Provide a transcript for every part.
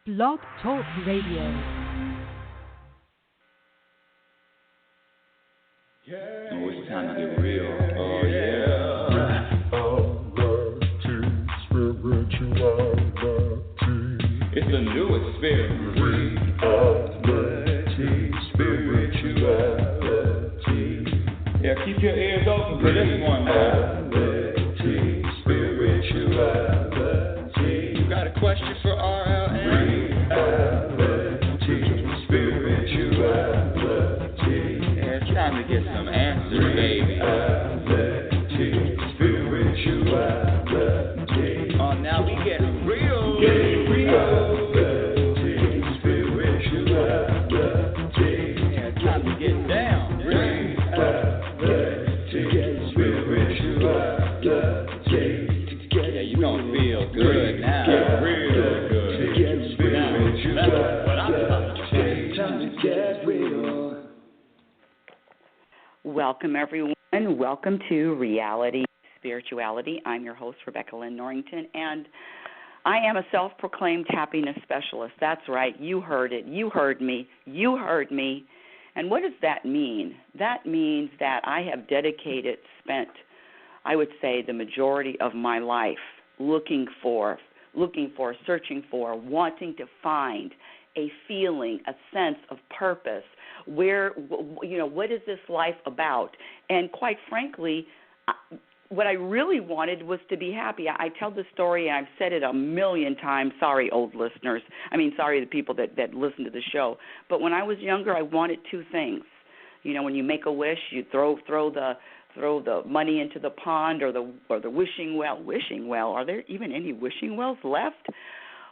Blog Talk Radio. Oh, it's time to get real. Oh, yeah. It's the new experience. Reality, spirituality. Yeah, keep your ears open for this one, man. Reality, spirituality. You got a question for RLN? Reality, spirituality. Yeah, it's time to get some answers, baby. Reality, spirituality. Oh, now we get real. Welcome, everyone. Welcome to Reality Spirituality. I'm your host, Rebecca Lynn Norrington, and I am a self-proclaimed happiness specialist. That's right. You heard it. You heard me. You heard me. And what does that mean? That means that I have spent, I would say, the majority of my life looking for, searching for, wanting to find a feeling, a sense of purpose. What is this life about? And quite frankly, what I really wanted was to be happy. I tell this story, and I've said it a million times. Sorry, old listeners. Sorry, the people that listen to the show. But when I was younger, I wanted two things. When you make a wish, you throw the money into the pond or the wishing well. Wishing well. Are there even any wishing wells left?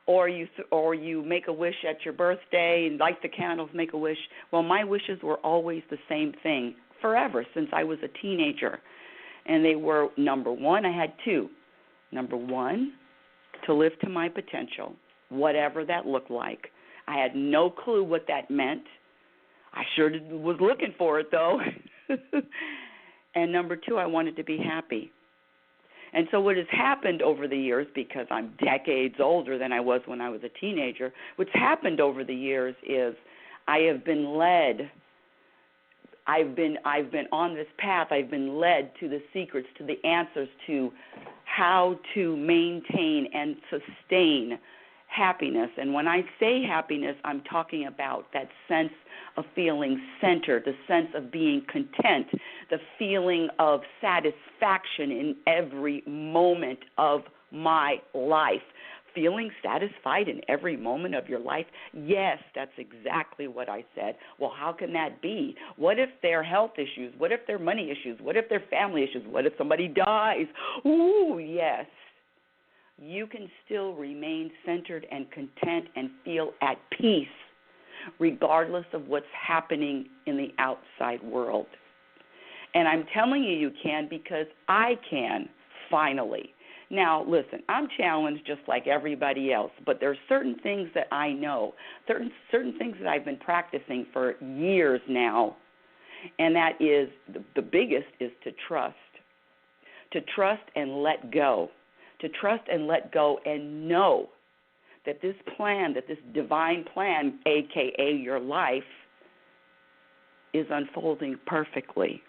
Or you make a wish at your birthday and light the candles, make a wish. Well, my wishes were always the same thing forever since I was a teenager. And they were, number one, I had two. Number one, to live to my potential, whatever that looked like. I had no clue what that meant. I sure was looking for it, though. And number two, I wanted to be happy. And so what has happened over the years, because I'm decades older than I was when I was a teenager, what's happened over the years is I have been led. I've been on this path. I've been led to the secrets, to the answers to how to maintain and sustain happiness. And when I say happiness, I'm talking about that sense of feeling centered, the sense of being content, the feeling of satisfaction in every moment of my life. Feeling satisfied in every moment of your life? Yes, that's exactly what I said. Well, how can that be? What if there are health issues? What if there are money issues? What if there are family issues? What if somebody dies? Ooh, yes. You can still remain centered and content and feel at peace regardless of what's happening in the outside world. And I'm telling you can because I can, finally. Now, listen, I'm challenged just like everybody else, but there are certain things that I know, certain things that I've been practicing for years now, and that is the biggest is to trust and let go, to trust and let go and know that this plan, that this divine plan, a.k.a. your life, is unfolding perfectly.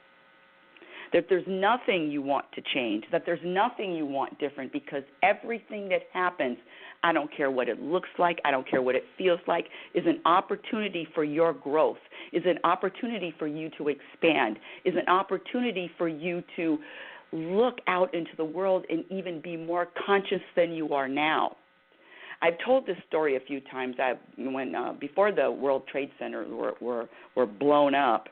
That there's nothing you want to change, that there's nothing you want different, because everything that happens, I don't care what it looks like, I don't care what it feels like, is an opportunity for your growth, is an opportunity for you to expand, is an opportunity for you to look out into the world and even be more conscious than you are now. I've told this story a few times. Before the World Trade Center were blown up,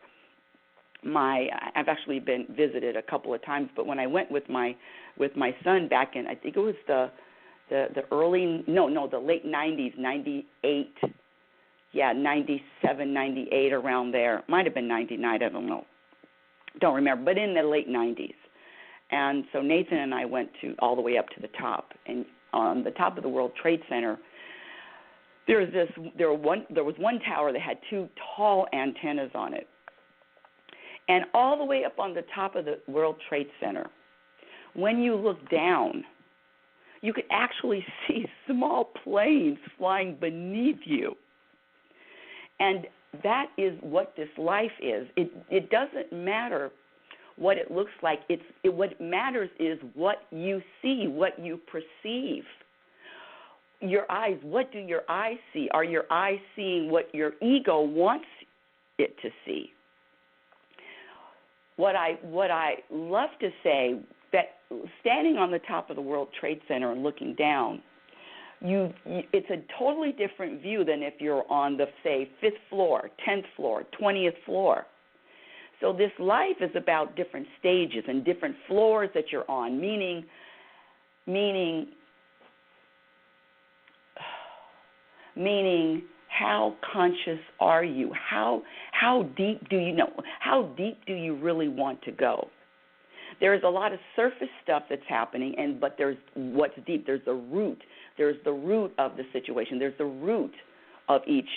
I've actually been visited a couple of times, but when I went with my son back in, I think it was the late 90s, 98, 97, 98, around there. Might have been 99, I don't remember, but in the late 90s. And so Nathan and I went all the way up to the top, and on the top of the World Trade Center, there was one tower that had two tall antennas on it. And all the way up on the top of the World Trade Center, when you look down, You could actually see small planes flying beneath you. And that is what this life is. It doesn't matter what it looks like. What matters is what you see, what you perceive. Your eyes, what do your eyes see? Are your eyes seeing what your ego wants it to see? What I love to say, that standing on the top of the World Trade Center and looking down, it's a totally different view than if you're on the, say, 5th floor, 10th floor, 20th floor. So this life is about different stages and different floors that you're on, meaning how conscious are you? How deep do you know? How deep do you really want to go? There's a lot of surface stuff that's happening, but there's what's deep. There's the root. There's the root of the situation. There's the root of each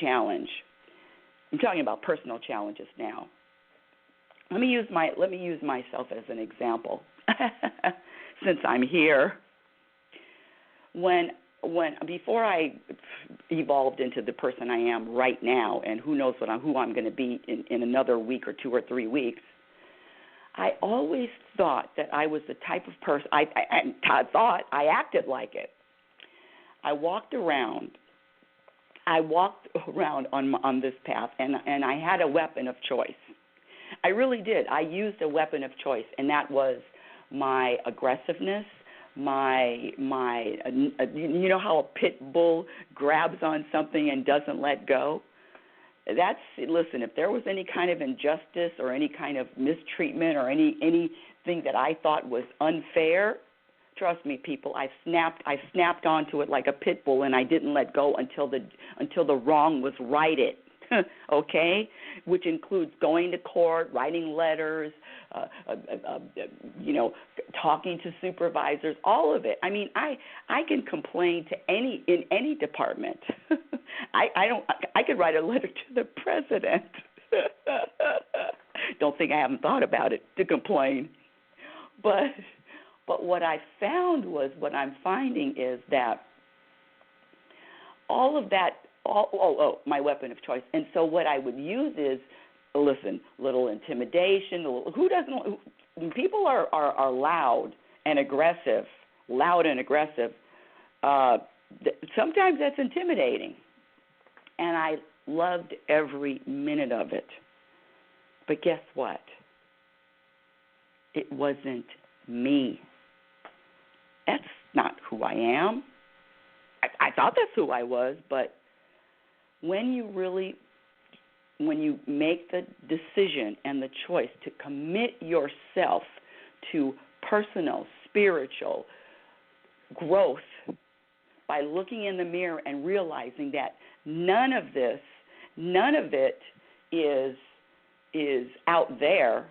challenge. I'm talking about personal challenges now. Let me use myself as an example, since I'm here. Before I evolved into the person I am right now, and who knows who I'm going to be in another week or 2 or 3 weeks, I always thought that I was the type of person. I acted like it. I walked around on this path, and I had a weapon of choice. I really did. I used a weapon of choice, and that was my aggressiveness. You know how a pit bull grabs on something and doesn't let go? Listen, if there was any kind of injustice or any kind of mistreatment or anything that I thought was unfair, trust me, people, I snapped onto it like a pit bull, and I didn't let go until the wrong was righted. Okay, which includes going to court, writing letters, talking to supervisors, all of it. I mean, I can complain to in any department. I could write a letter to the president. Don't think I haven't thought about it to complain, but what I found was, what I'm finding is that all of that. My weapon of choice. And so what I would use is, little intimidation. People are loud and aggressive. Sometimes that's intimidating. And I loved every minute of it. But guess what? It wasn't me. That's not who I am. I thought that's who I was, but when you make the decision and the choice to commit yourself to personal, spiritual growth by looking in the mirror and realizing that none of it is out there.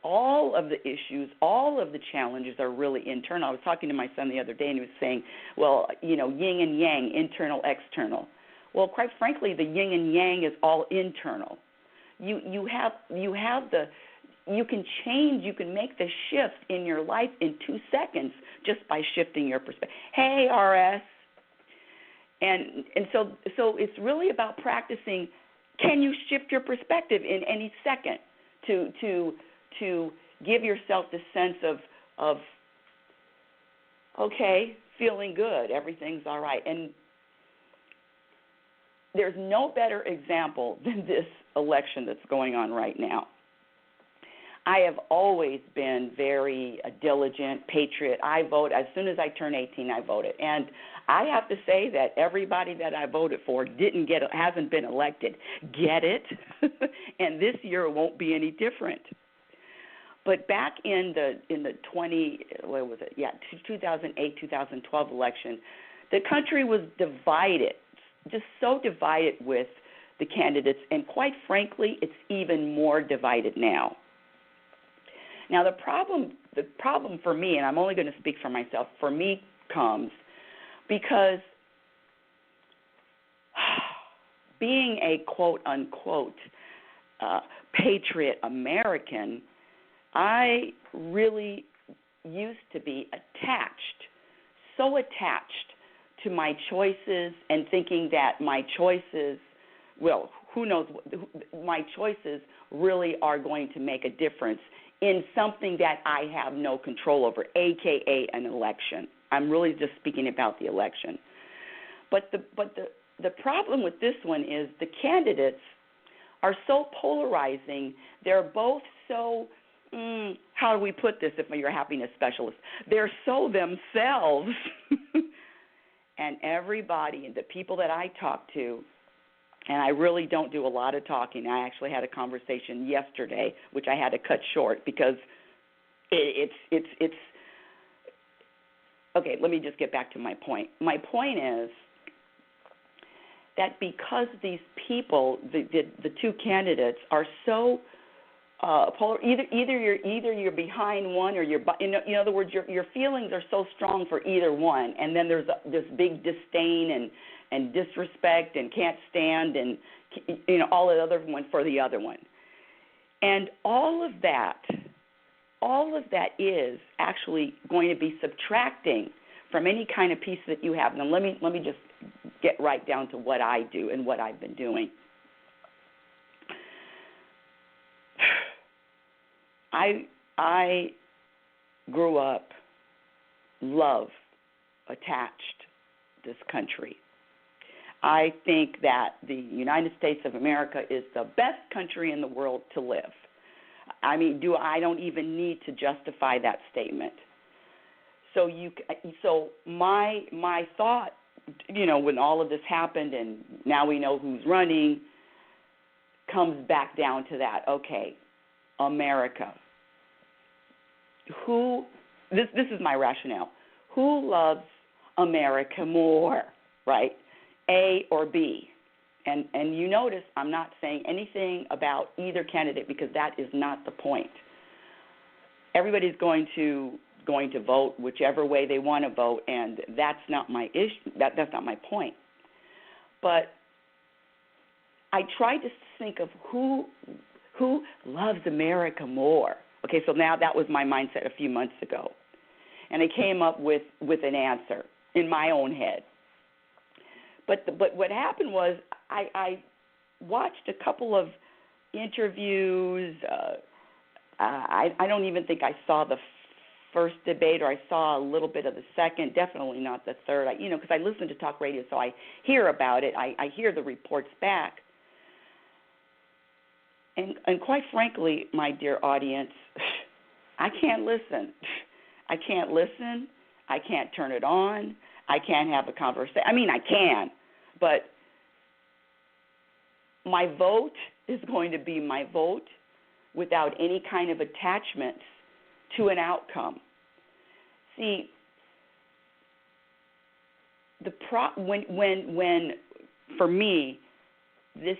All of the issues, all of the challenges are really internal. I was talking to my son the other day, and he was saying, well, yin and yang, internal, external. Well, quite frankly, the yin and yang is all internal. You can change, you can make the shift in your life in 2 seconds just by shifting your perspective. Hey, RS. And so it's really about practicing. Can you shift your perspective in any second to give yourself the sense of okay, feeling good, everything's all right. And there's no better example than this election that's going on right now. I have always been very diligent, patriot. I vote. As soon as I turn 18, I voted. And I have to say that everybody that I voted for hasn't been elected. Get it? And this year won't be any different. But back in the 2008, 2012 election, the country was divided. Just so divided with the candidates, and quite frankly, it's even more divided now. Now, the problem for me, and I'm only going to speak for myself, for me comes because being a quote-unquote patriot American, I really used to be attached so attached to my choices and thinking that my choices, well, who knows, my choices really are going to make a difference in something that I have no control over, a.k.a. an election. I'm really just speaking about the election. But the problem with this one is the candidates are so polarizing. They're both so, how do we put this if you're a happiness specialist? They're so themselves. And everybody, the people that I talk to, and I really don't do a lot of talking. I actually had a conversation yesterday, which I had to cut short because it's okay, let me just get back to my point. My point is that because these people, the two candidates, are so polar, either you're behind one or you're, in other words, your feelings are so strong for either one, and then there's this big disdain and disrespect and can't stand and all the other one for the other one, and all of that is actually going to be subtracting from any kind of peace that you have. Now let me just get right down to what I do and what I've been doing. I grew up, attached this country. I think that the United States of America is the best country in the world to live. I mean, I don't even need to justify that statement. So my thought, when all of this happened and now we know who's running, comes back down to that. Okay, America. This is my rationale. Who loves America more, right? A or B? And you notice I'm not saying anything about either candidate because that is not the point. Everybody's going to vote whichever way they want to vote, and that's not my issue. That's not my point. But I tried to think of who loves America more. Okay, so now that was my mindset a few months ago, and I came up with an answer in my own head. But what happened was I watched a couple of interviews. I don't even think I saw the first debate, or I saw a little bit of the second, definitely not the third. Because I listen to talk radio, so I hear about it. I hear the reports back. And quite frankly, my dear audience, I can't listen. I can't listen. I can't turn it on. I can't have a conversation. I mean, I can, but my vote is going to be my vote without any kind of attachment to an outcome. See, when for me, this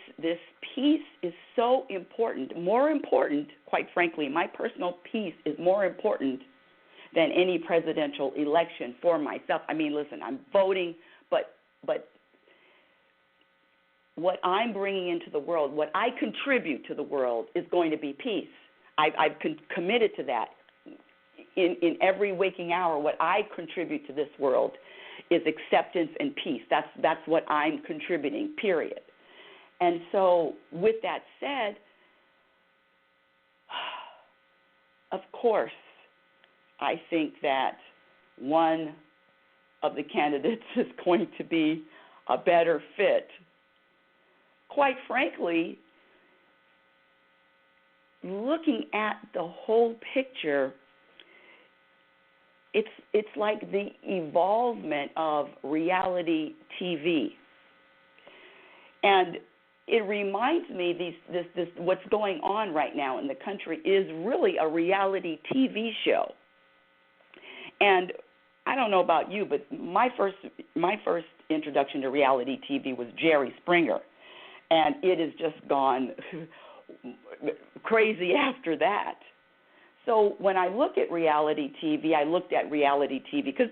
peace is so important, more important, quite frankly, my personal peace is more important than any presidential election for myself. I mean, listen, I'm voting, but what I'm bringing into the world, what I contribute to the world is going to be peace. I've committed to that. In every waking hour, what I contribute to this world is acceptance and peace. That's what I'm contributing, period. And so with that said, of course, I think that one of the candidates is going to be a better fit. Quite frankly, looking at the whole picture, it's like the evolvement of reality TV. And it reminds me this what's going on right now in the country is really a reality TV show. And I don't know about you, but my first introduction to reality TV was Jerry Springer, and it has just gone crazy after that. So when I look at reality TV, I looked at reality TV because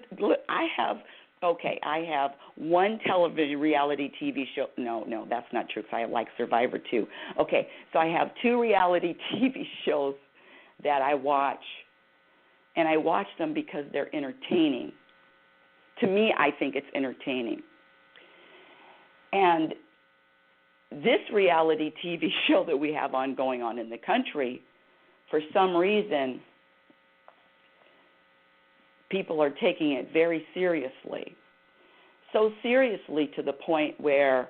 I have one television reality TV show. No, that's not true because I like Survivor too. Okay, so I have two reality TV shows that I watch, and I watch them because they're entertaining. To me, I think it's entertaining. And this reality TV show that we have going on in the country, for some reason, people are taking it very seriously. So seriously to the point where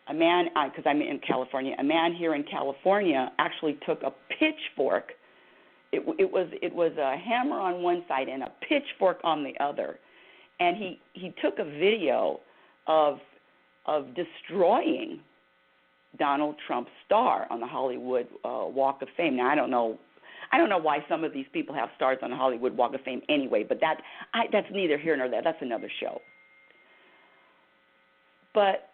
a man, because I'm in California, a man here in California actually took a pitchfork. It was a hammer on one side and a pitchfork on the other, and he took a video of destroying Donald Trump's star on the Hollywood Walk of Fame. Now I don't know why some of these people have stars on the Hollywood Walk of Fame anyway, but that's neither here nor there. That's another show. But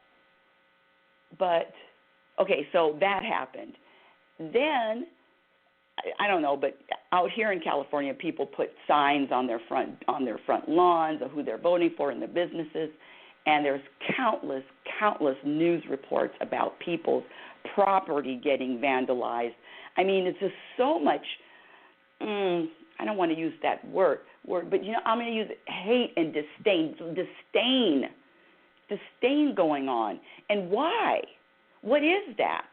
okay, so that happened. Then I don't know, but out here in California, people put signs on their front lawns of who they're voting for in their businesses, and there's countless news reports about people's property getting vandalized. I mean, it's just so much. I don't want to use that word, but I'm going to use hate and disdain going on. And why? What is that?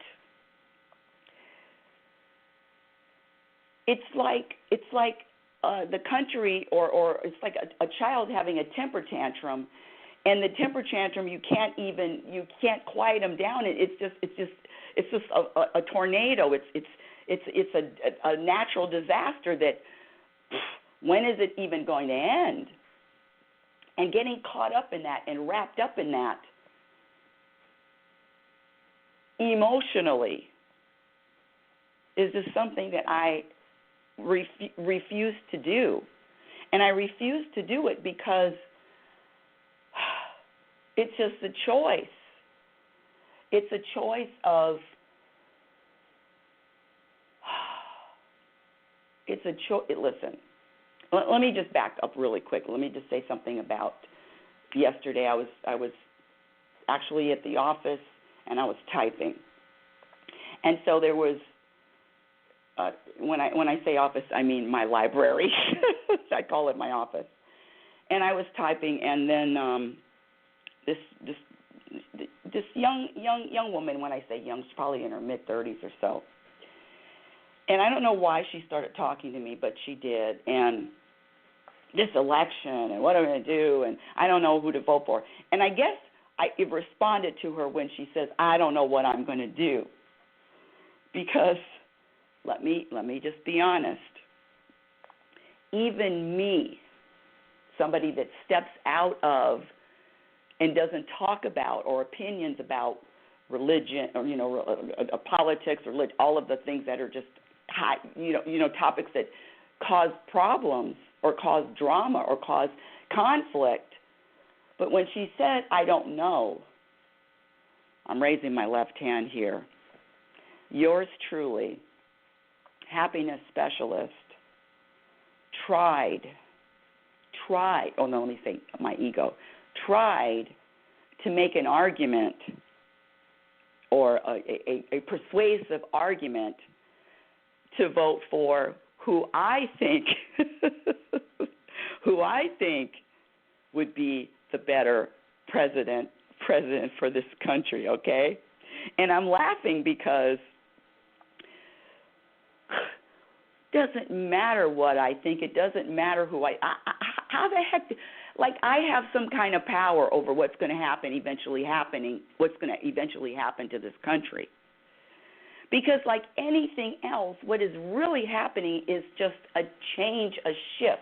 It's like the country, or it's like a child having a temper tantrum, and the temper tantrum you can't quiet them down. It's just a tornado. It's a natural disaster that when is it even going to end? And getting caught up in that and wrapped up in that emotionally is just something that I refuse to do. And I refuse to do it because it's just a choice. It's a choice of, listen, let me just back up really quick. Let me just say something about yesterday. I was actually at the office and I was typing. And so there was, when I say office, I mean my library. I call it my office. And I was typing, and then this young woman, when I say young, she's probably in her mid-30s or so. And I don't know why she started talking to me, but she did. And this election, and what I'm going to do, and I don't know who to vote for. And I guess I responded to her when she says, I don't know what I'm going to do. Because let me just be honest. Even me, somebody that steps out of and doesn't talk about or opinions about religion or politics or all of the things that are just hot, topics that cause problems or cause drama or cause conflict. But when she said, I don't know, I'm raising my left hand here. Yours truly, happiness specialist, tried, tried to make an argument or a persuasive argument to vote for who I think would be the better president for this country, okay? And I'm laughing because it doesn't matter what I think. It doesn't matter who how the heck, I have some kind of power over what's going to happen to this country. Because like anything else, what is really happening is just a change, a shift.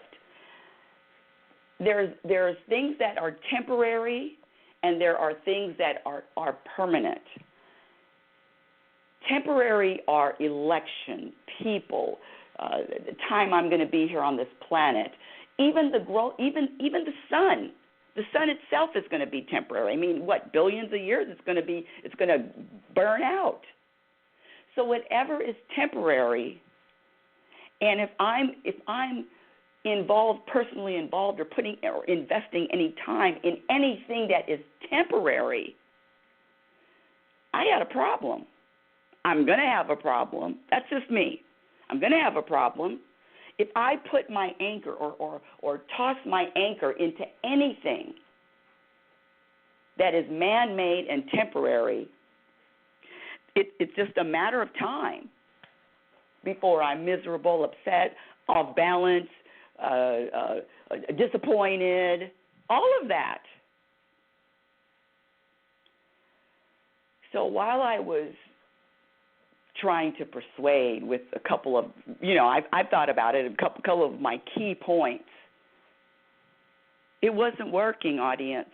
There's things that are temporary, and there are things that are permanent. Temporary are election, people, the time I'm going to be here on this planet. Even the sun. The sun itself is going to be temporary. I mean, billions of years it's going to burn out. So whatever is temporary, and if I'm personally involved or investing any time in anything that is temporary, I got a problem. I'm going to have a problem. That's just me. I'm going to have a problem. if I put my anchor or toss my anchor into anything that is man-made and temporary, it's just a matter of time before I'm miserable, upset, off balance, disappointed, all of that. So while I was trying to persuade with a couple of, I've thought about it, a couple of my key points, it wasn't working, audience.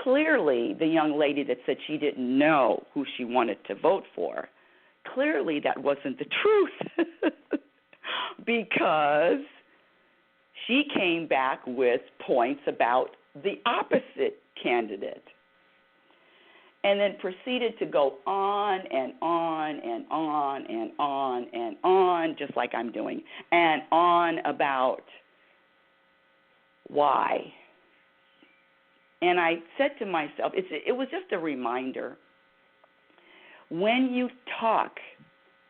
Clearly, the young lady that said she didn't know who she wanted to vote for, clearly that wasn't the truth because she came back with points about the opposite candidate and then proceeded to go on and on and on and on and on, just like I'm doing, and on about why. And I said to myself, it was just a reminder. When you talk,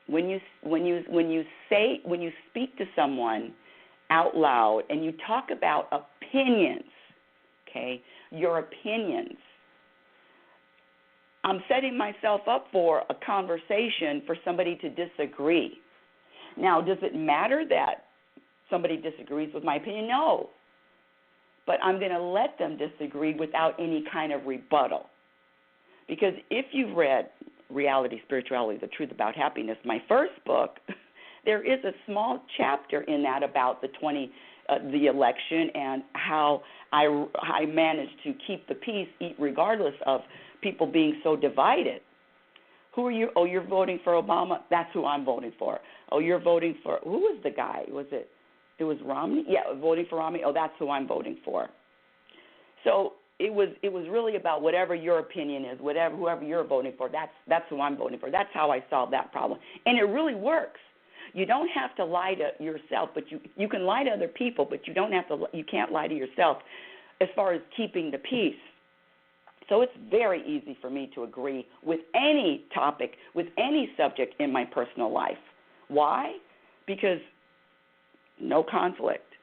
when you speak to someone out loud, and you talk about opinions, okay, your opinions, I'm setting myself up for a conversation for somebody to disagree. Now, does it matter that somebody disagrees with my opinion? No. But I'm going to let them disagree without any kind of rebuttal. Because if you've read Reality Spirituality, The Truth About Happiness, my first book, there is a small chapter in that about the election and how I managed to keep the peace regardless of people being so divided. Who are you? Oh, you're voting for Obama? That's who I'm voting for. Oh, you're voting for, who was the guy? It was Romney? Yeah, voting for Romney. Oh, that's who I'm voting for. So it was really about whatever your opinion is, whoever you're voting for, that's who I'm voting for. That's how I solve that problem. And it really works. You don't have to lie to yourself, but you can lie to other people, but you can't lie to yourself as far as keeping the peace. So it's very easy for me to agree with any topic, with any subject in my personal life. Why? Because no conflict.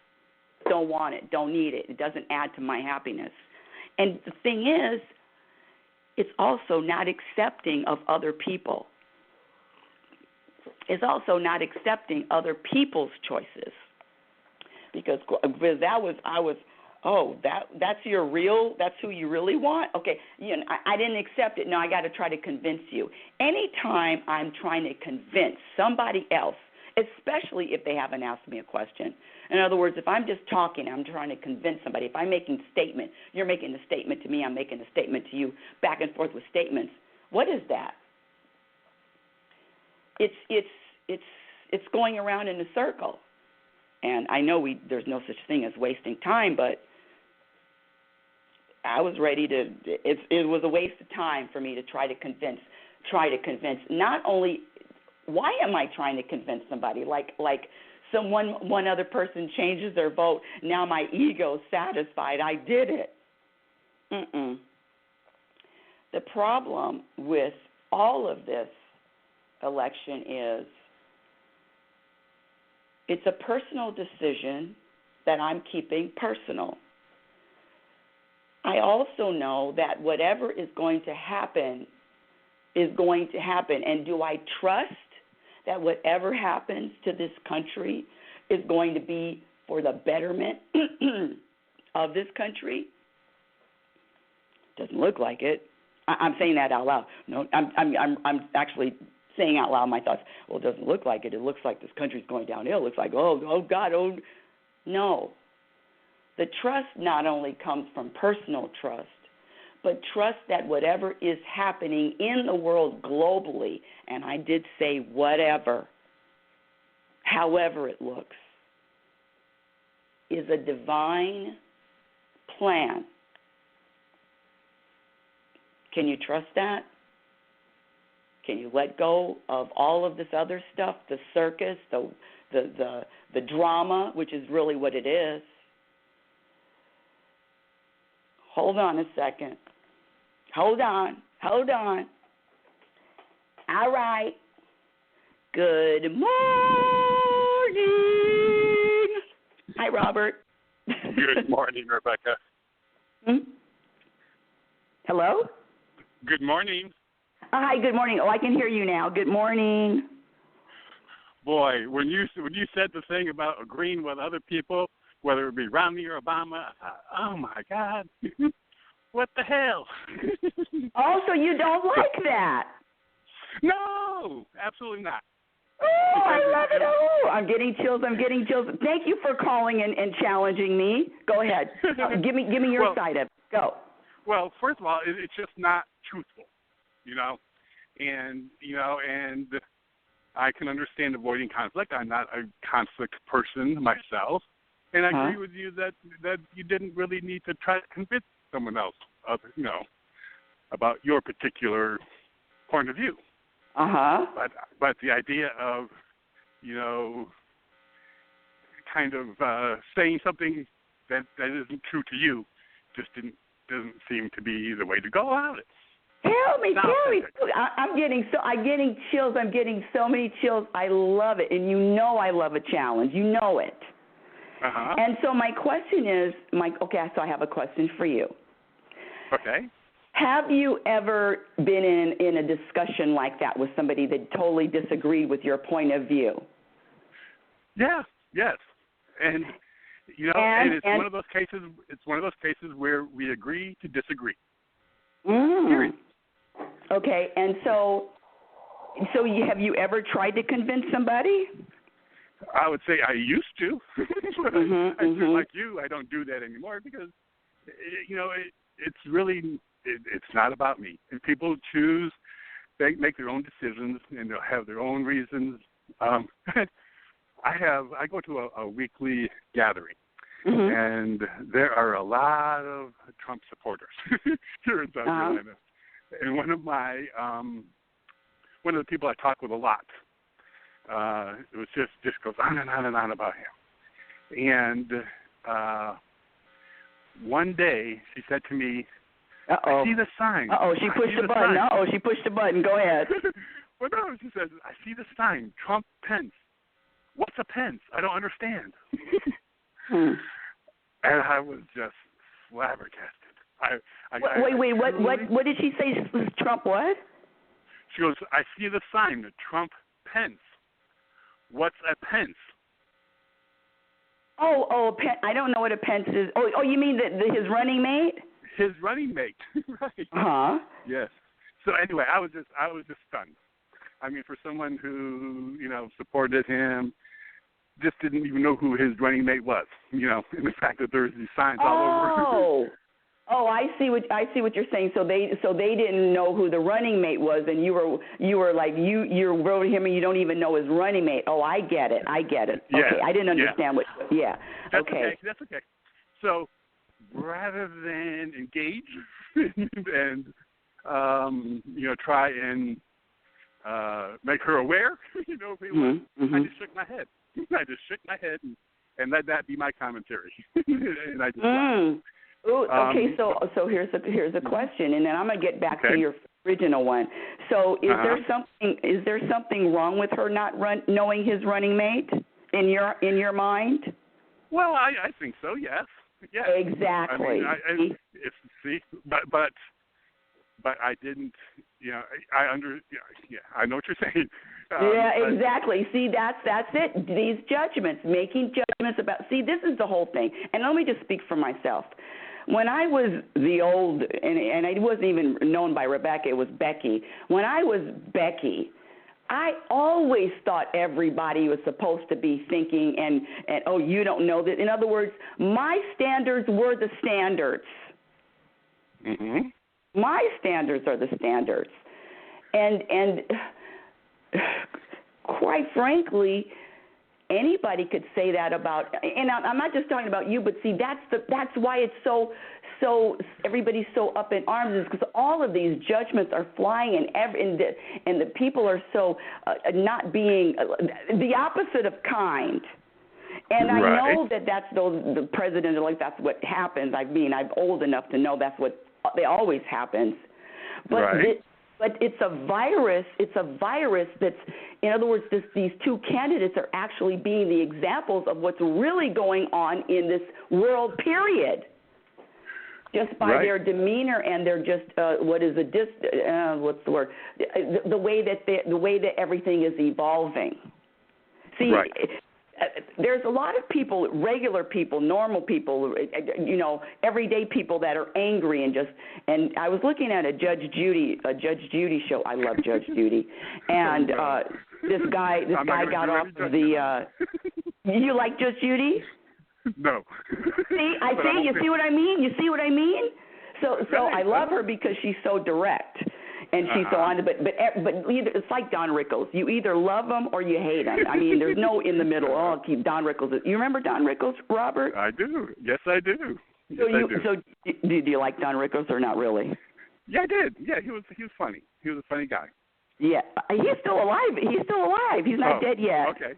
Don't want it. Don't need it. It doesn't add to my happiness. And the thing is, it's also not accepting of other people. It's also not accepting other people's choices. Because that's who you really want? Okay, I didn't accept it. Now I got to try to convince you. Anytime I'm trying to convince somebody else, especially if they haven't asked me a question. In other words, if I'm just talking, I'm trying to convince somebody. If I'm making a statement, you're making a statement to me, I'm making a statement to you, back and forth with statements. What is that? It's going around in a circle. And I know there's no such thing as wasting time, but I was ready to. It was a waste of time for me to try to convince. Not only. Why am I trying to convince somebody? Like one other person changes their vote, now my ego's satisfied. I did it. The problem with all of this election is it's a personal decision that I'm keeping personal. I also know that whatever is going to happen is going to happen. And do I trust that whatever happens to this country is going to be for the betterment of this country? Doesn't look like it. I'm saying that out loud. No, I'm actually saying out loud my thoughts. Well, it doesn't look like it. It looks like this country's going downhill. It looks like, oh God, oh. No. The trust not only comes from personal trust, but trust that whatever is happening in the world globally, and I did say whatever, however it looks, is a divine plan. Can you trust that? Can you let go of all of this other stuff, the circus, the drama, which is really what it is? Hold on a second. Hold on. All right. Good morning. Hi, Robert. Good morning, Rebecca. Hello? Good morning. Hi, good morning. Oh, I can hear you now. Good morning. Boy, when you said the thing about agreeing with other people, whether it be Romney or Obama, I thought, oh, my God, what the hell? Oh, so you don't like that? No, absolutely not. Oh, I love it. Oh, I'm getting chills. Thank you for calling and challenging me. Go ahead. Give me your side of it. Go. Well, first of all, it's just not truthful, and I can understand avoiding conflict. I'm not a conflict person myself, and I agree with you that you didn't really need to try to convince someone else, about your particular point of view. But the idea of, kind of saying something that isn't true to you just doesn't seem to be the way to go about it. Tell me. I'm getting chills. I'm getting so many chills. I love it, and I love a challenge. You know it. And so my question is, so I have a question for you. Okay. Have you ever been in a discussion like that with somebody that totally disagreed with your point of view? Yeah. Yes. And it's one of those cases. It's one of those cases where we agree to disagree. Period. Okay. And so have you ever tried to convince somebody? I would say I used to, but like you, I don't do that anymore because, it's really. It's not about me. And people choose, they make their own decisions, and they'll have their own reasons. I go to a weekly gathering, and there are a lot of Trump supporters here in South Carolina. And one of the people I talk with a lot, it was just goes on and on and on about him. And one day she said to me, I see the sign. She pushed the button. She pushed the button. Go ahead. Well, no, she says, I see the sign, Trump Pence. What's a Pence? I don't understand. And I was just flabbergasted. Wait, what did she say? Trump what? She goes, I see the sign, Trump Pence. What's a Pence? Oh, I don't know what a Pence is. Oh, you mean his running mate? His running mate, right? Yes. So anyway, I was just stunned. I mean, for someone who supported him, just didn't even know who his running mate was. And the fact that there's these signs all over. I see what you're saying. So they didn't know who the running mate was, and you were like you wrote him and you don't even know his running mate. Oh, I get it. Yeah. Okay, I didn't understand what. Yeah. That's okay. So, rather than engage and try and make her aware, I just shook my head. And let that be my commentary. And I just Ooh, okay, so here's a question, and then I'm gonna get back to your original one. So is there something wrong with her not knowing his running mate in your mind? Well, I think so. Yes. Yeah, exactly. I mean, but I didn't. I know what you're saying. Exactly. See, that's it. These judgments, making judgments about. See, this is the whole thing. And let me just speak for myself. When I was and I wasn't even known by Rebecca, it was Becky. When I was Becky, I always thought everybody was supposed to be thinking and you don't know that. In other words, my standards were the standards. My standards are the standards. And quite frankly, anybody could say that about, and I'm not just talking about you, but see, that's why it's so everybody's so up in arms, is because all of these judgments are flying, and the people are so not being the opposite of kind. And I know that's the president-elect. That's what happens. I mean, I'm old enough to know that's what always happens. But But it's a virus. It's a virus that's, in other words, these two candidates are actually being the examples of what's really going on in this world, period. Just by their demeanor and their just what's the word? The way that everything is evolving. See, there's a lot of people, regular people, normal people, everyday people that are angry and I was looking at a Judge Judy show. I love Judge Judy, and this guy got off of the. You like Judge Judy? No. You see what I mean? You see what I mean? So I love her because she's so direct. And she's so on, but either, it's like Don Rickles. You either love him or you hate him. I mean, there's no in the middle. Oh, I'll keep Don Rickles. You remember Don Rickles, Robert? I do. Yes, I do. So do you like Don Rickles or not really? Yeah, I did. Yeah, he was funny. He was a funny guy. Yeah, he's still alive. He's not dead yet. Okay.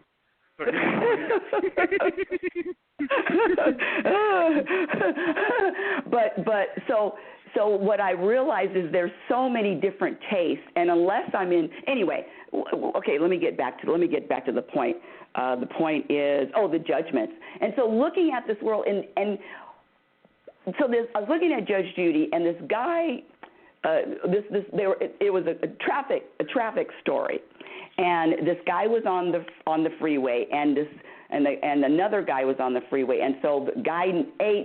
So what I realize is there's so many different tastes, and unless I'm in anyway. Okay, let me get back to the point. The point is the judgments. And so looking at this world, and so I was looking at Judge Judy, and this guy. It was a traffic story, and this guy was on the freeway, and another guy was on the freeway, and so guy A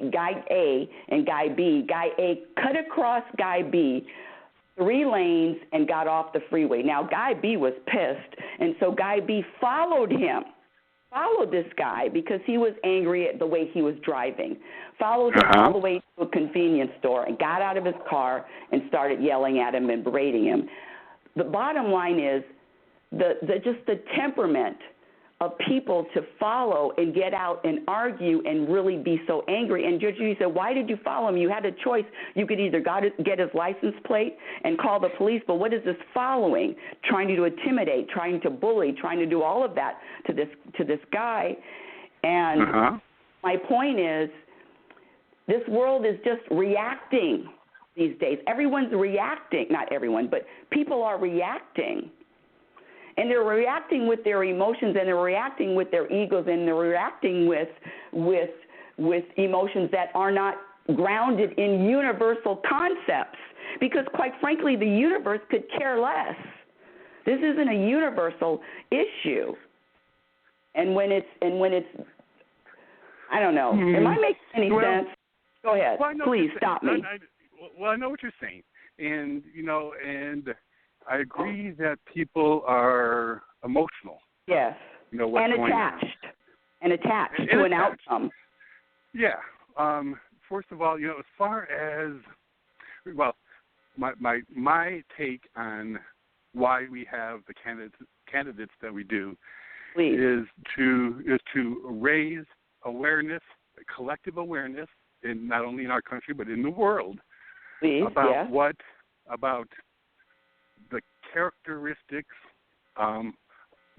and guy B, guy A cut across guy B 3 lanes and got off the freeway. Now guy B was pissed, and so guy B followed this guy because he was angry at the way he was driving, followed him all the way to a convenience store and got out of his car and started yelling at him and berating him. The bottom line is just the temperament of people to follow and get out and argue and really be so angry. And Judge Judy said, why did you follow him? You had a choice. You could either get his license plate and call the police, but what is this following? Trying to intimidate, trying to bully, trying to do all of that to this guy. And my point is, this world is just reacting these days. Everyone's reacting. Not everyone, but people are reacting. And they're reacting with their emotions, and they're reacting with their egos, and they're reacting with emotions that are not grounded in universal concepts. Because, quite frankly, the universe could care less. This isn't a universal issue. And when it's, I don't know. Am I making any sense? Go ahead. Please stop me. I know what you're saying, and I agree that people are emotional. Yes. And attached to an outcome. Yeah. First of all, as far as my take on why we have the candidates that we do is to raise awareness, collective awareness, in not only in our country but in the world about the characteristics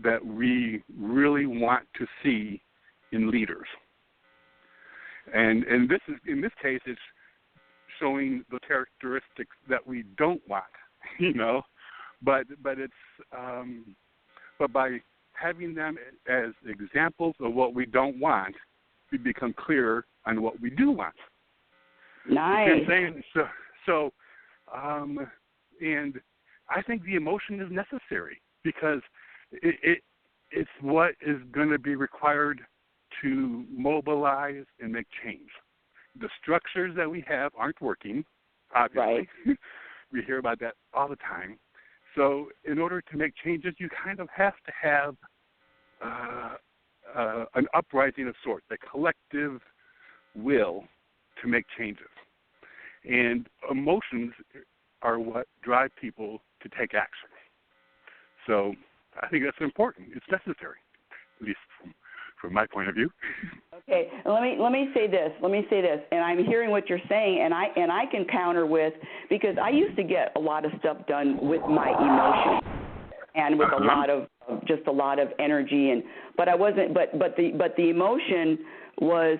that we really want to see in leaders. And this is, in this case, it's showing the characteristics that we don't want, but it's but by having them as examples of what we don't want, we become clearer on what we do want. Nice. You know what I'm saying? And I think the emotion is necessary because it's what is going to be required to mobilize and make change. The structures that we have aren't working, obviously. Right. We hear about that all the time. So in order to make changes, you kind of have to have an uprising of sorts, a collective will to make changes. And emotions are what drive people to take action. So I think that's important. It's necessary, at least from my point of view. Okay, let me say this, and I'm hearing what you're saying, and I can counter with, because I used to get a lot of stuff done with my emotions and with a lot of energy, but the emotion was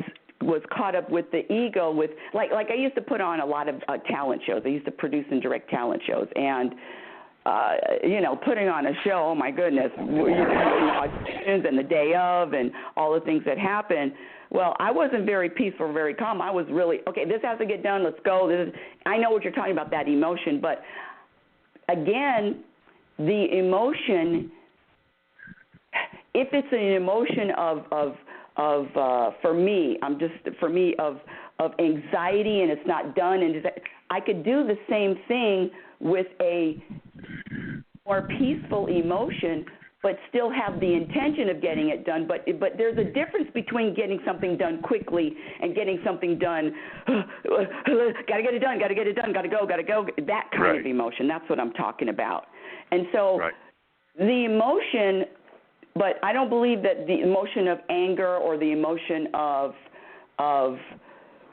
caught up with the ego, with like I used to put on a lot of talent shows. I used to produce and direct talent shows, and putting on a show. Oh my goodness, auditions and the day of, and all the things that happen. Well, I wasn't very peaceful, very calm. I was really, okay, this has to get done. Let's go. I know what you're talking about, that emotion, but again, the emotion, if it's an emotion of for me of anxiety, and it's not done, and I could do the same thing with a more peaceful emotion, but still have the intention of getting it done. But there's a difference between getting something done quickly and getting something done, gotta get it done, gotta go, that kind of emotion. That's what I'm talking about. And so the emotion, but I don't believe that the emotion of anger or the emotion of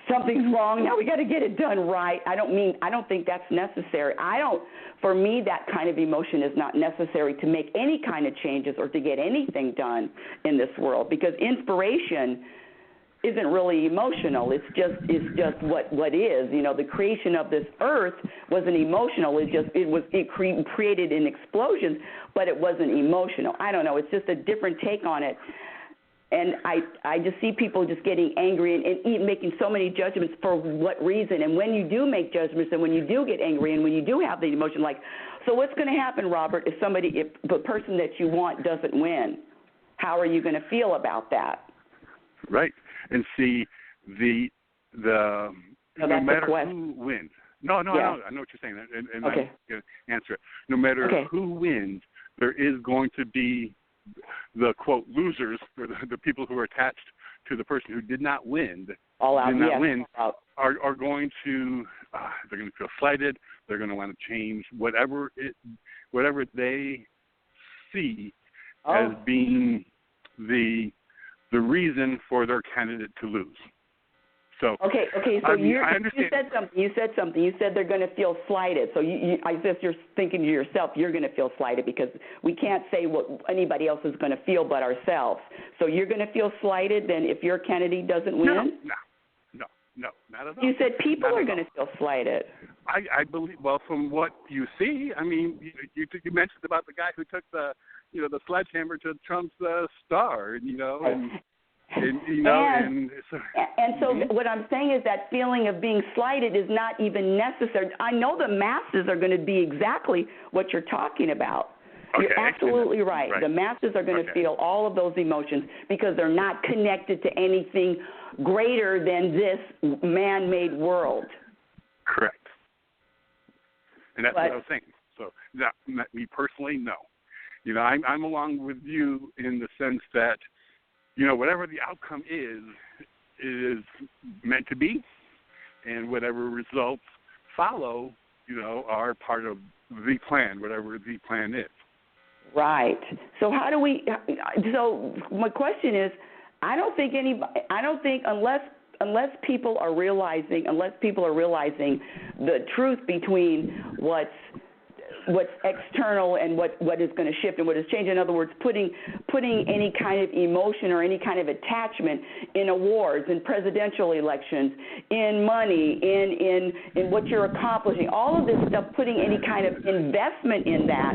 something's wrong, now we got to get it done right. I don't think that's necessary. For me, that kind of emotion is not necessary to make any kind of changes or to get anything done in this world, because inspiration isn't really emotional. It's just what is. The creation of this earth wasn't emotional. It created an explosion, but it wasn't emotional. I don't know. It's just a different take on it. And I just see people just getting angry and making so many judgments for what reason. And when you do make judgments and when you do get angry and when you do have the emotion, like, so what's going to happen, Robert, if the person that you want doesn't win? How are you going to feel about that? Right. And see, no matter who wins. No, I know what you're saying, and okay. I'm going to answer it. No matter who wins, there is going to be the, quote, losers, or the people who are attached to the person who did not win, are going to, they're going to feel slighted. They're going to want to change whatever they see as being the reason for their candidate to lose. So okay. So you said something. You said they're going to feel slighted. So I guess you're thinking to yourself, you're going to feel slighted, because we can't say what anybody else is going to feel but ourselves. So you're going to feel slighted then if your candidate doesn't win? No, not at all. You said people are going to feel slighted. I believe. Well, from what you see, I mean, you mentioned about the guy who took the sledgehammer to Trump's star, And so what I'm saying is that feeling of being slighted is not even necessary. I know the masses are going to be exactly what you're talking about. Okay, you're absolutely right. The masses are going to feel all of those emotions because they're not connected to anything greater than this man-made world. Correct. And that's what I was saying. So, me personally, no. I'm along with you in the sense that, whatever the outcome is meant to be, and whatever results follow, are part of the plan, whatever the plan is. Right. So my question is, I don't think unless people are realizing the truth between what's external and what is going to shift and what is changed. In other words, putting any kind of emotion or any kind of attachment in awards, in presidential elections, in money, in what you're accomplishing, all of this stuff, putting any kind of investment in that,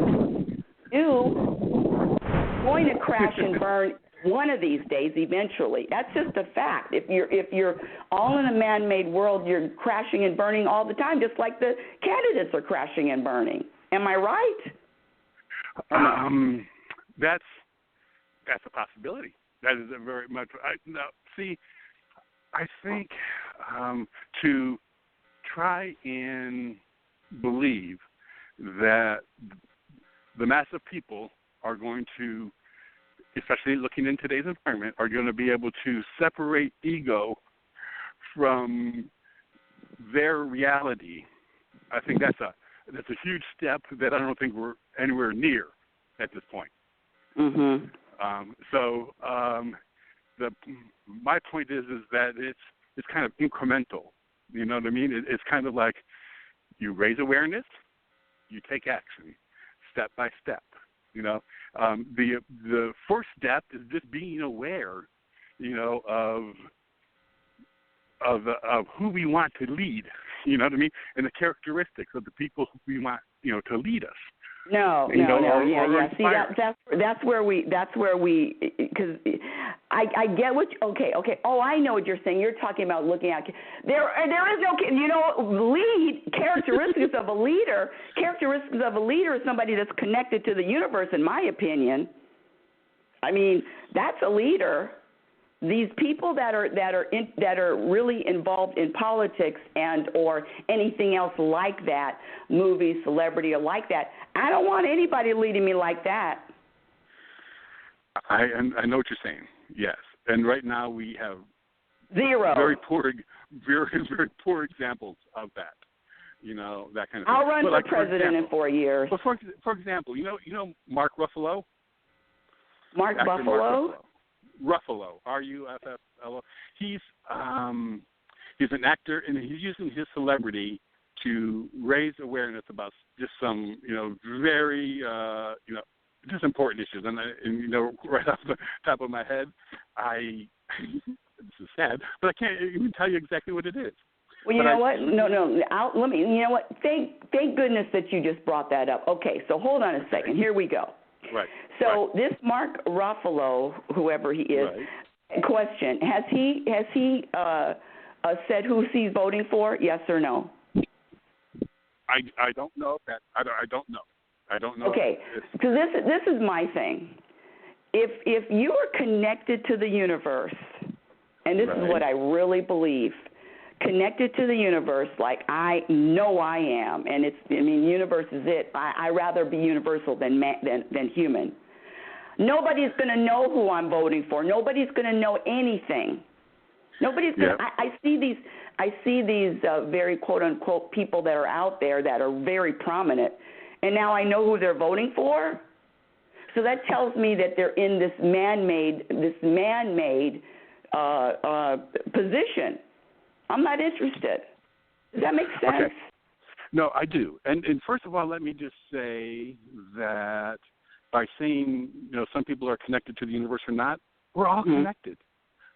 going to crash and burn one of these days eventually. That's just a fact. If you're all in a man-made world, you're crashing and burning all the time, just like the candidates are crashing and burning. Am I right? That's a possibility. That is a very much. I think to try and believe that the mass of people are going to, especially looking in today's environment, are going to be able to separate ego from their reality. I think that's a huge step that I don't think we're anywhere near at this point. Mm-hmm. My point is that it's kind of incremental. You know what I mean? It's kind of like you raise awareness, you take action, step by step. The first step is just being aware, of who we want to lead. You know what I mean? And the characteristics of the people who we want, to lead us. No. See, that's where we because I get what. Okay. Oh, I know what you're saying. You're talking about looking at there is no characteristics of a leader. Characteristics of a leader is somebody that's connected to the universe, in my opinion. I mean, that's a leader. These people that are really involved in politics and or anything else like that, movie, celebrity, or like that, I don't want anybody leading me like that. I know what you're saying. Yes, and right now we have zero very poor examples of that. That kind of thing. I'll run for president in 4 years. But for example, you know Mark Ruffalo. Mark Ruffalo. Ruffalo, Rufflo. He's an actor, and he's using his celebrity to raise awareness about just some, very, just important issues. And right off the top of my head, this is sad, but I can't even tell you exactly what it is. Well, you know what? No. Let me. You know what? Thank goodness that you just brought that up. Okay, so hold on a second. Here we go. Right. So this Mark Ruffalo, whoever he is, question: Has he said who he's voting for? Yes or no? I don't know that. I don't know. Okay. So this is my thing. If you are connected to the universe, and this is what I really believe, connected to the universe, like I know I am, and universe is it. I rather be universal than human. Nobody's going to know who I'm voting for. Nobody's going to know anything. Nobody's going. I see these very quote unquote people that are out there that are very prominent, and now I know who they're voting for. So that tells me that they're in this man-made position. I'm not interested. Does that make sense? Okay. No, I do. And first of all, let me just say that by saying, some people are connected to the universe or not, we're all connected.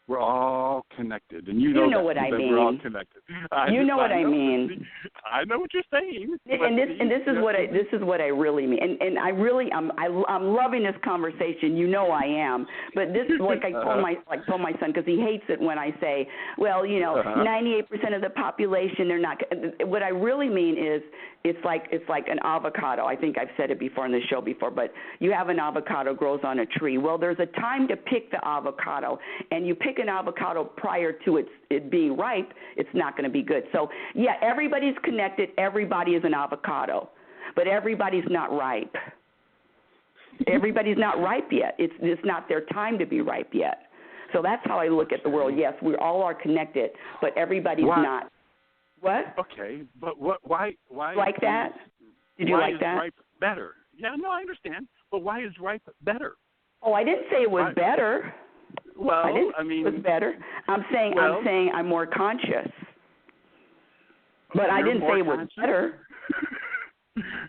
We're all connected, and you know what I mean. We're all connected. You know what I mean. I know what you're saying. And this is what I really mean. And I'm loving this conversation. You know I am. But this is what I told my son, because he hates it when I say, 98% of the population, they're not. What I really mean is it's like an avocado. I think I've said it before on the show before, but you have an avocado grows on a tree. Well, there's a time to pick the avocado, and you pick an avocado prior to it being ripe, it's not going to be good. So, everybody's connected. Everybody is an avocado, but everybody's not ripe. Everybody's not ripe yet. It's not their time to be ripe yet. So that's how I look at the world. Yes, we all are connected, but everybody's not. What? Okay, but why like that? Did you like that? Why is ripe better? Yeah, no, I understand. But why is ripe better? Oh, I didn't say it was better. Well, it was better. I'm saying I'm more conscious. But I didn't say it was better.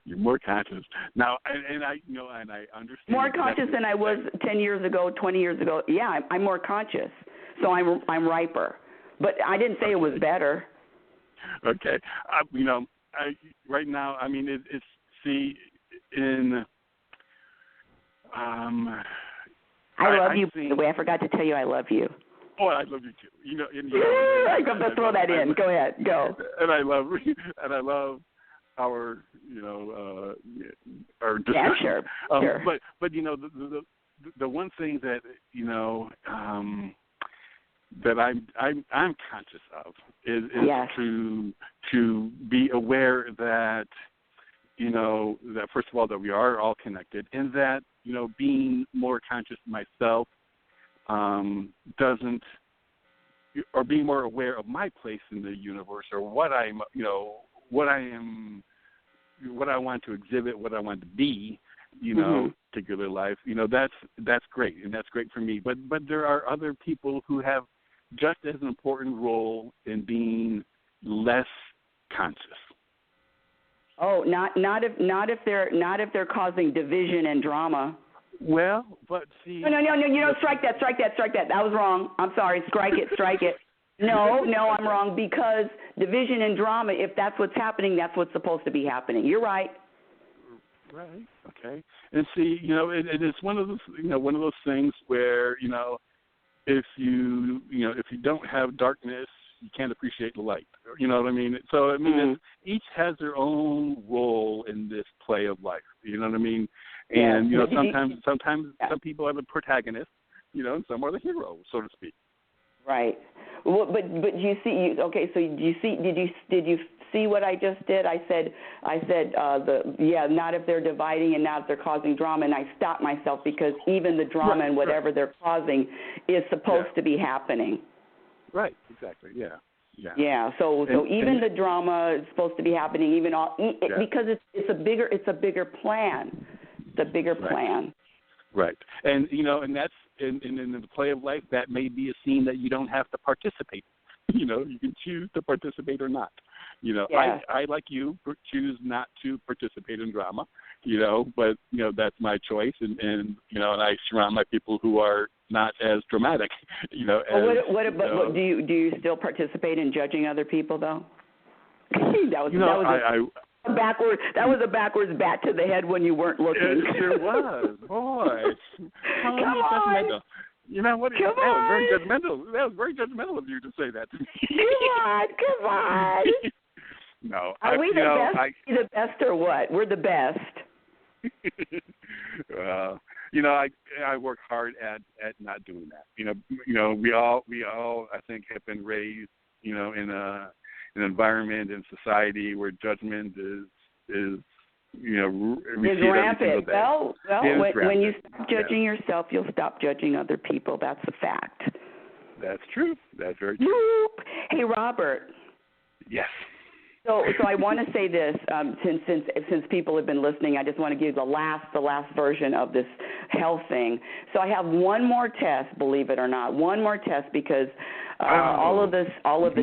You're more conscious now, and I understand. More conscious than I was 10 years ago, 20 years ago. Yeah, I'm more conscious, so I'm riper. But I didn't say it was better. Okay, right now, I love you. By the way, I forgot to tell you I love you. Oh, I love you too. I'm going to throw that in. Go ahead. Go. And I love our, our discussion. Yeah, sure. But the one thing that that I'm conscious of is to be aware that that first of all that we are all connected, and that being more conscious myself doesn't, or being more aware of my place in the universe, or what I'm what I am, what I want to exhibit, what I want to be, particular life, that's great, and that's great for me. But there are other people who have just as an important role in being less conscious. Oh, not if they're causing division and drama. Well, but see. No. Strike that. That was wrong. I'm sorry. Strike it. No, I'm wrong, because division and drama, if that's what's happening, that's what's supposed to be happening. You're right. Right. Okay. And see, it is one of those things where, if you don't have darkness, you can't appreciate the light. You know what I mean? So each has their own role in this play of life. You know what I mean? And sometimes some people are the protagonist, and some are the hero, so to speak. Right. Well, but you see, okay. So did you see what I just did? I said not if they're dividing and not if they're causing drama, and I stopped myself because even the drama and whatever they're causing is supposed to be happening. Right. Exactly. Yeah. Yeah. Yeah. So even the drama is supposed to be happening, because it's a bigger plan. It's a bigger plan. Right. And and that's in the play of life, that may be a scene that you don't have to participate. You can choose to participate or not. I like you choose not to participate in drama. But that's my choice, and I surround my people who are not as dramatic. What about do you still participate in judging other people though? That was a backwards bat to the head when you weren't looking. It sure was, boy. Come on. You know what? That was very judgmental. That was very judgmental of you to say that to me. Come on. No. Are we the best? Are we the best or what? We're the best. I work hard at not doing that. We all I think have been raised, in an environment in society where judgment is rampant. Well, when you stop judging yourself, you'll stop judging other people. That's a fact. That's true. That's very true. Hey, Robert. Yes. So I want to say this, since people have been listening, I just want to give the last version of this health thing. So I have one more test, believe it or not, because all of the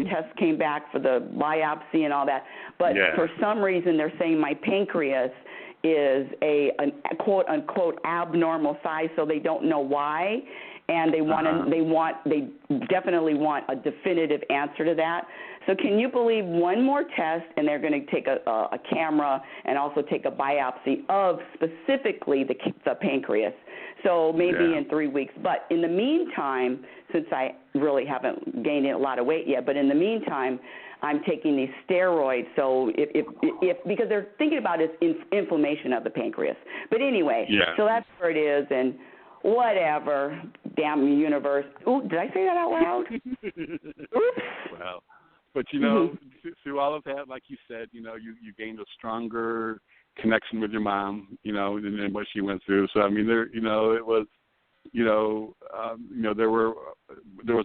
tests came back for the biopsy and all that. But for some reason, they're saying my pancreas is a quote unquote abnormal size, so they don't know why. And they definitely want a definitive answer to that. So can you believe one more test, and they're going to take a camera and also take a biopsy of specifically the pancreas. So maybe in 3 weeks. But in the meantime, since I really haven't gained a lot of weight yet, but in the meantime, I'm taking these steroids. So if because they're thinking about it's inflammation of the pancreas. But anyway, so that's where it is, and whatever. Damn universe. Ooh, did I say that out loud? Oops. Well, but through all of that, like you said, you gained a stronger connection with your mom, than what she went through. So I mean, there was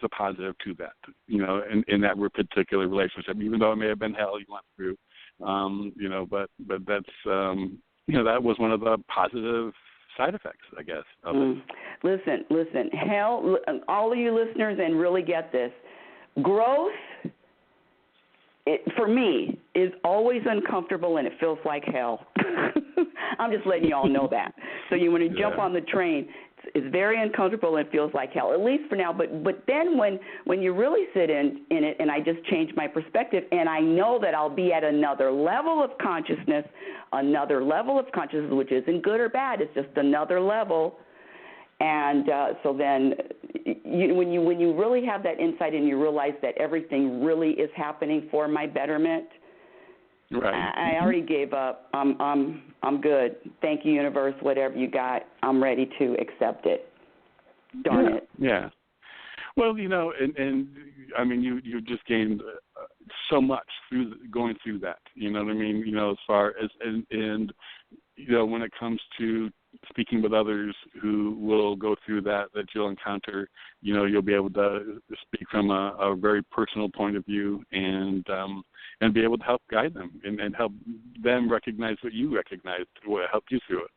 a positive to that, in that particular relationship, even though it may have been hell you went through, but that's that was one of the positive side effects, I guess, of it. Listen, hell, all of you listeners, and really get this, growth, for me, is always uncomfortable and it feels like hell. I'm just letting you all know that. So when you jump on the train, it's very uncomfortable and it feels like hell, at least for now. But then when you really sit in it, and I just change my perspective, and I know that I'll be at another level of consciousness, which isn't good or bad. It's just another level. And so then when you really have that insight and you realize that everything really is happening for my betterment, right. I already gave up. I'm good. Thank you, universe. Whatever you got, I'm ready to accept it. Darn it. Yeah. Well, and I mean, you just gained so much through going through that. You know what I mean? As far as and when it comes to speaking with others who will go through that you'll encounter, you'll be able to speak from a very personal point of view and be able to help guide them and help them recognize what you recognized, what helped you through it.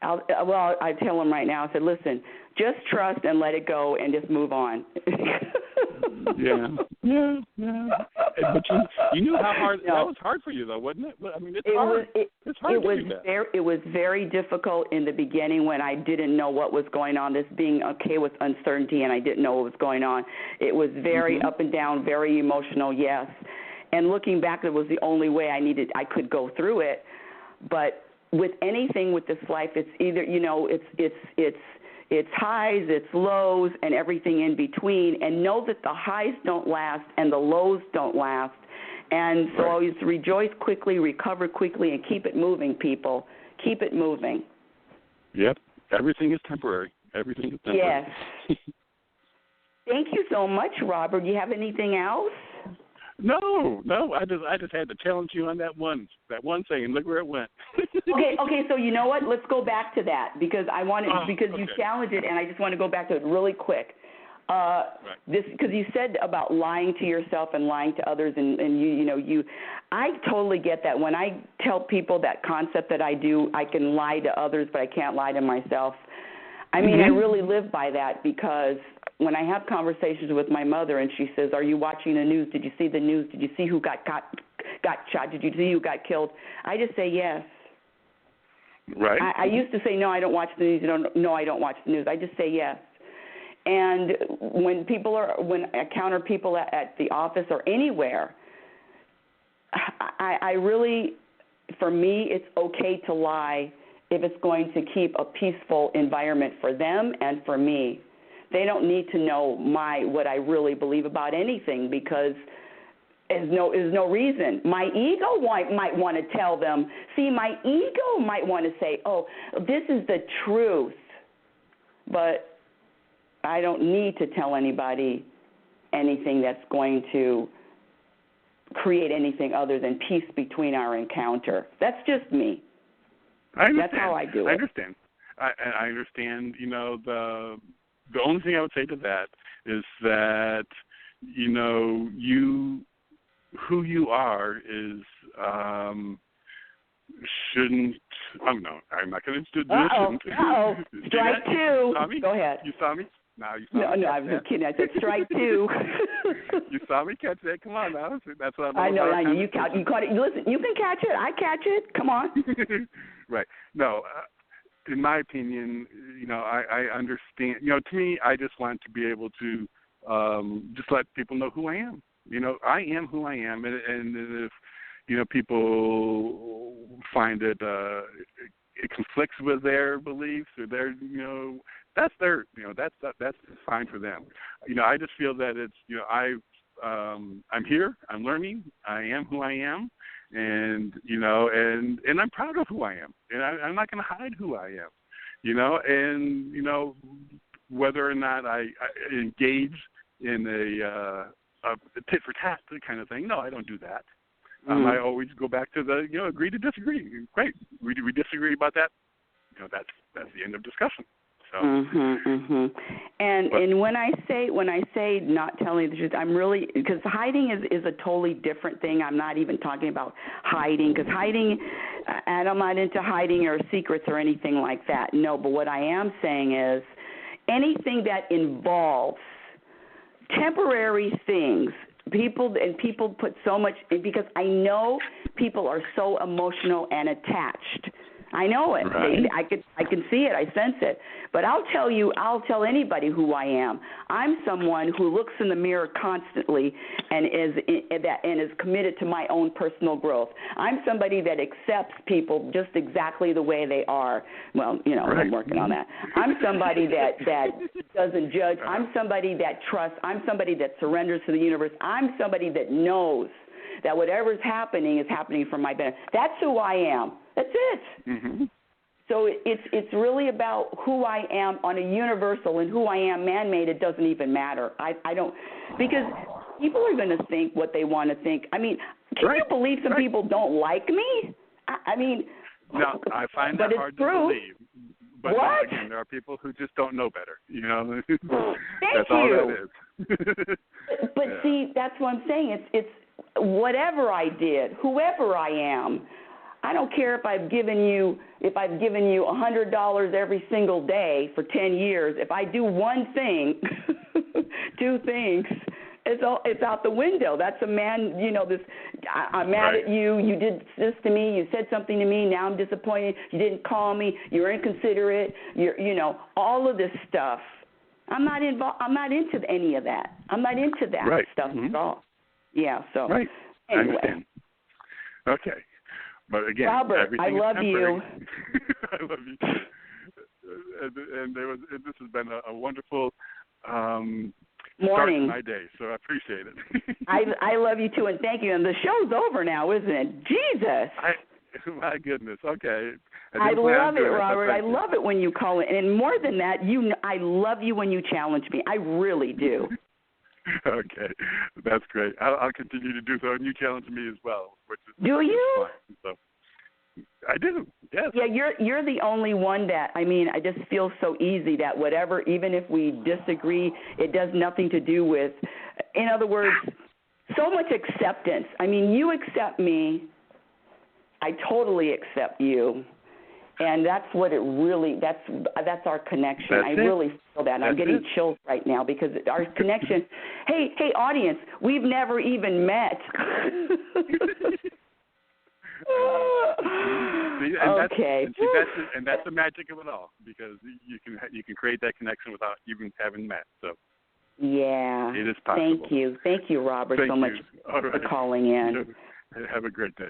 I tell them right now, I said, listen, just trust and let it go and just move on. Yeah. But you knew how hard that was hard for you, though, wasn't it? I mean, it's hard. It's hard to do that. It was very difficult in the beginning when I didn't know what was going on. This being okay with uncertainty, and I didn't know what was going on. It was very up and down, very emotional. Yes, and looking back, it was the only way I could go through it. But with anything with this life, it's either, it's highs, it's lows, and everything in between. And know that the highs don't last and the lows don't last. And so always rejoice quickly, recover quickly, and keep it moving, people. Keep it moving. Yep. Everything is temporary. Everything is temporary. Yes. Thank you so much, Robert. Do you have anything else? No. I just had to challenge you on that one thing, and look where it went. Okay. So you know what? Let's go back to that because you challenged it, and I just want to go back to it really quick. This because you said about lying to yourself and lying to others, and I totally get that. When I tell people that concept that I do, I can lie to others, but I can't lie to myself. I mean, I really live by that because when I have conversations with my mother and she says, "Are you watching the news? Did you see the news? Did you see who got shot? Did you see who got killed?" I just say yes. Right. I used to say, "No, I don't watch the news." No, I don't watch the news. I just say yes. And when I encounter people at the office or anywhere, I really, for me, it's okay to lie if it's going to keep a peaceful environment for them and for me. They don't need to know what I really believe about anything because there's no reason. My ego might want to tell them. See, my ego might want to say, "Oh, this is the truth," but I don't need to tell anybody anything that's going to create anything other than peace between our encounter. That's just me. I understand. That's how I do it. I understand. I understand. The only thing I would say to that is that who you are is shouldn't. Oh no, I'm not going to do this. Strike two. Go ahead. You saw me. No, I was just kidding. I said strike two. You saw me catch that. Come on now. That's what I'm I know. You caught it. Listen, you can catch it. I catch it. Come on. Right. No, in my opinion, I understand. To me, I just want to be able to just let people know who I am. I am who I am, and if people find it conflicts with their beliefs or their that's their that's fine for them. I just feel that it's I'm here, I'm learning, I am who I am, and and I'm proud of who I am, and I'm not going to hide who I am, and whether or not I engage in a tit for tat kind of thing. No, I don't do that. I always go back to the agree to disagree. Great, we disagree about that. That's the end of discussion. So. And when I say not telling the truth, I'm really because hiding is a totally different thing. I'm not even talking about hiding because hiding, and I'm not into hiding or secrets or anything like that. No, but what I am saying is anything that involves temporary things. People put so much because I know people are so emotional and attached. I know it. Right. I can see it. I sense it. But I'll tell anybody who I am. I'm someone who looks in the mirror constantly and is committed to my own personal growth. I'm somebody that accepts people just exactly the way they are. Well, right. I'm working on that. I'm somebody that doesn't judge. I'm somebody that trusts. I'm somebody that surrenders to the universe. I'm somebody that knows that whatever's happening is happening for my benefit. That's who I am. That's it. Mm-hmm. So it's really about who I am on a universal, and who I am man-made. It doesn't even matter. I don't, because people are going to think what they want to think. I mean, can you believe some people don't like me? I mean, no, I find that hard to believe. But what? Again, there are people who just don't know better. Thank that's you. all that is. But see, that's what I'm saying. It's whatever I did, whoever I am. I don't care if I've given you $100 every single day for 10 years. If I do one thing, two things, it's out the window. That's a man. I'm mad at you. You did this to me. You said something to me. Now I'm disappointed. You didn't call me. You're inconsiderate. All of this stuff. I'm not involved. I'm not into any of that. I'm not into that stuff at all. Yeah. So. Right. Anyway. I understand. Okay. But again, Robert, I love you. I love you too. And this has been a wonderful morning start to my day, so I appreciate it. I love you too, and thank you. And the show's over now, isn't it? Jesus. My goodness. Okay. I love it, Robert. I love it when you call in. And more than that, I love you when you challenge me. I really do. Okay. That's great. I'll continue to do so, and you challenge me as well. Do you? Fun, so. I do, yes. Yeah, you're the only one that, I just feel so easy that whatever, even if we disagree, it does nothing to do with, in other words, so much acceptance. You accept me. I totally accept you. And that's what it really, that's our connection. I really feel that. I'm getting chills right now because our connection, hey, audience, we've never even met. Okay. That's the magic of it all, because you can create that connection without even having met. So yeah, it is possible. Thank you, Robert, so much for calling in. Have a great day.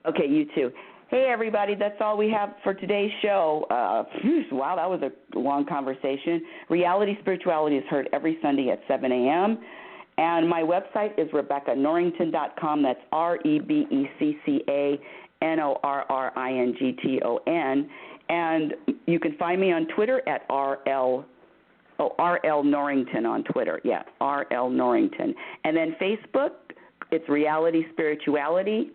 Okay, you too. Hey, everybody, that's all we have for today's show. Wow, that was a long conversation. Reality Spirituality is heard every Sunday at 7 a.m., and my website is RebeccaNorrington.com. That's RebeccaNorrington. And you can find me on Twitter at RL Norrington on Twitter. Yeah, RL Norrington. And then Facebook, it's Reality Spirituality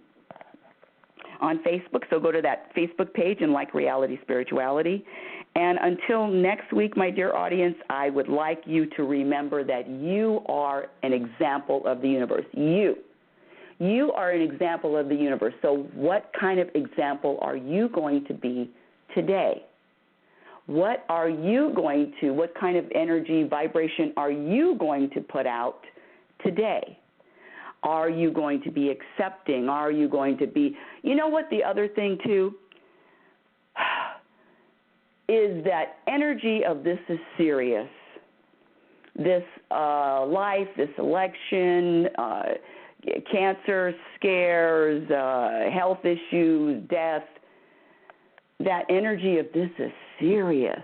on Facebook. So go to that Facebook page and like Reality Spirituality. And until next week, my dear audience, I would like you to remember that you are an example of the universe. You are an example of the universe. So what kind of example are you going to be today? What kind of energy, vibration are you going to put out today? Are you going to be accepting? Are you going to be, you know what, the other thing too is that energy of this is serious. This life, this election, cancer, scares, health issues, death, that energy of this is serious.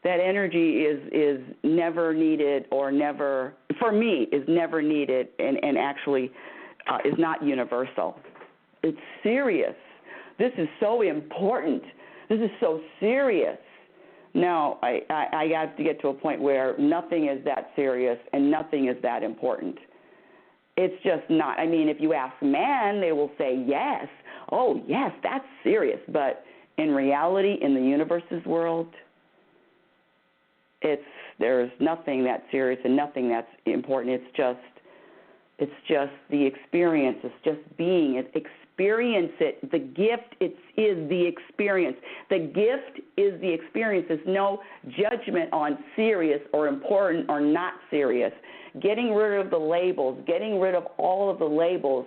That energy is never needed, or never, for me, is never needed, and actually is not universal. It's serious. This is so important. This is so serious. No, I have to get to a point where nothing is that serious and nothing is that important. It's just not. If you ask man, they will say yes. Oh, yes, that's serious. But in reality, in the universe's world, there's nothing that's serious and nothing that's important. It's just the experience. It's just being. Experience it. The gift is the experience. The gift is the experience. There's no judgment on serious or important or not serious. Getting rid of the labels, getting rid of all of the labels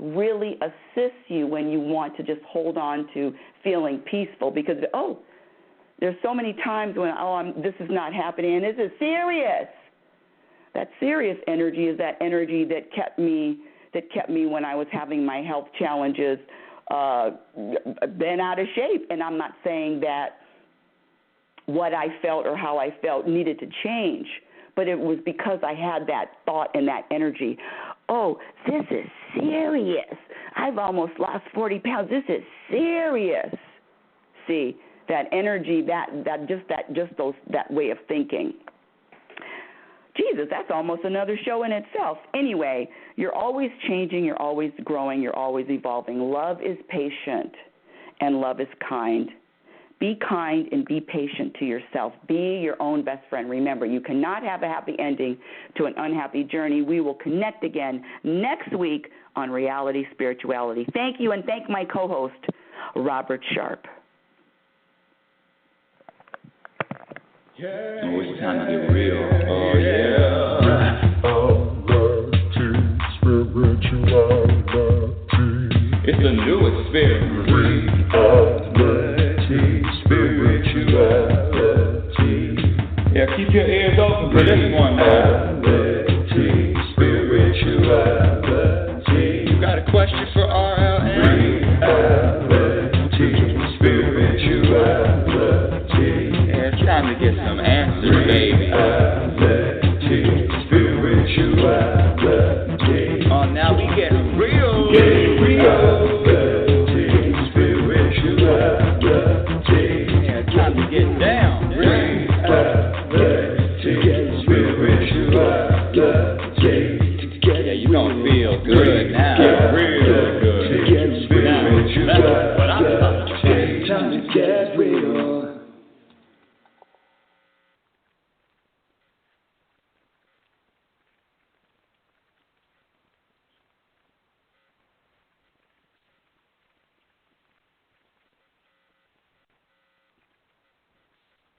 really assists you when you want to just hold on to feeling peaceful, because, there's so many times when, this is not happening, and this is serious. That serious energy is that energy that kept me when I was having my health challenges, been out of shape. And I'm not saying that what I felt or how I felt needed to change, but it was because I had that thought and that energy. Oh, this is serious. I've almost lost 40 pounds. This is serious. See, that energy, that way of thinking. Jesus, that's almost another show in itself. Anyway, you're always changing, you're always growing, you're always evolving. Love is patient and love is kind. Be kind and be patient to yourself. Be your own best friend. Remember, you cannot have a happy ending to an unhappy journey. We will connect again next week on Reality Spirituality. Thank you, and thank my co-host, Robert Sharp. Oh, it's time to get real. Oh, yeah. It's a new experience. Reality Spirituality. Yeah, keep your ears open for this one, man. Reality Spirituality. You got a question for RLN? Reality Spirituality. Yeah, time to get down. Yeah, you gonna feel good now. Real good. Now, that's what I'm talking about. Time to get real.